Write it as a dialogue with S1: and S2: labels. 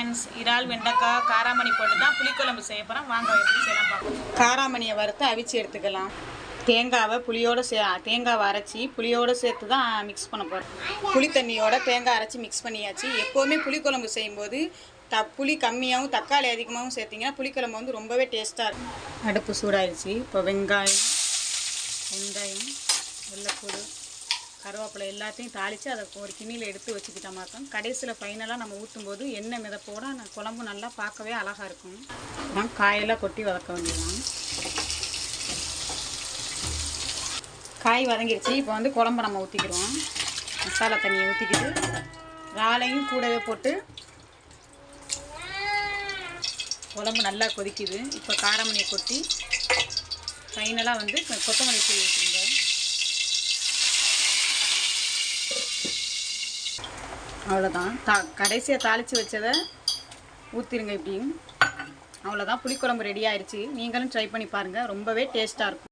S1: Friends, இறால் வெண்டைக்காய் காராமணி போட்டு தான் புளிக்குழம்பு செய்ய போகிறோம். வாங்க எப்படி செய்யலாம் பார்ப்போம். காராமணியை வறுத்து அவிச்சு எடுத்துக்கலாம். தேங்காவை தேங்காவை அரைச்சி புளியோடு சேர்த்து தான் மிக்ஸ் பண்ண போகிறோம். புளி தண்ணியோட தேங்காய் அரைச்சி மிக்ஸ் பண்ணியாச்சு. எப்போவுமே புளிக்குழம்பு செய்யும்போது புளி கம்மியாகவும் தக்காளி அதிகமாகவும் சேர்த்திங்கன்னா புளிக்குழம்பு வந்து ரொம்பவே டேஸ்ட்டாக இருக்கும். அடுப்பு சூடாகிடுச்சு. இப்போ வெங்காயம், வெள்ளைப்பூடு, கருவேப்பிலை எல்லாத்தையும் தாளித்து அதை ஒரு கிண்ணியில் எடுத்து வச்சுக்கிட்ட மாட்டோம். கடைசியில் ஃபைனலாக நம்ம ஊற்றும்போது எண்ணெய் மிதப்போட குழம்பு நல்லா பார்க்கவே அழகாக இருக்கும். அப்புறம் காயெல்லாம் கொட்டி வதக்க வேண்டியதான். காய் வதங்கிடுச்சு. இப்போ வந்து குழம்பு நம்ம ஊற்றிக்கிறோம். மசாலா தண்ணியை ஊற்றிக்கிட்டு இறாலையும் கூடவே போட்டு குழம்பு நல்லா கொதிக்குது. இப்போ காராமணியை கொட்டி ஃபைனலாக வந்து கொத்தமல்லி தூள் ஊற்றிருங்க. அவ்வளோதான். கடைசியாக தாளித்து வச்சதை ஊற்றிருங்க. இப்படியும் அவ்வளோதான். புளிக்குழம்பு ரெடி ஆயிடுச்சு. நீங்களும் ட்ரை பண்ணி பாருங்கள். ரொம்பவே டேஸ்ட்டாக இருக்கும்.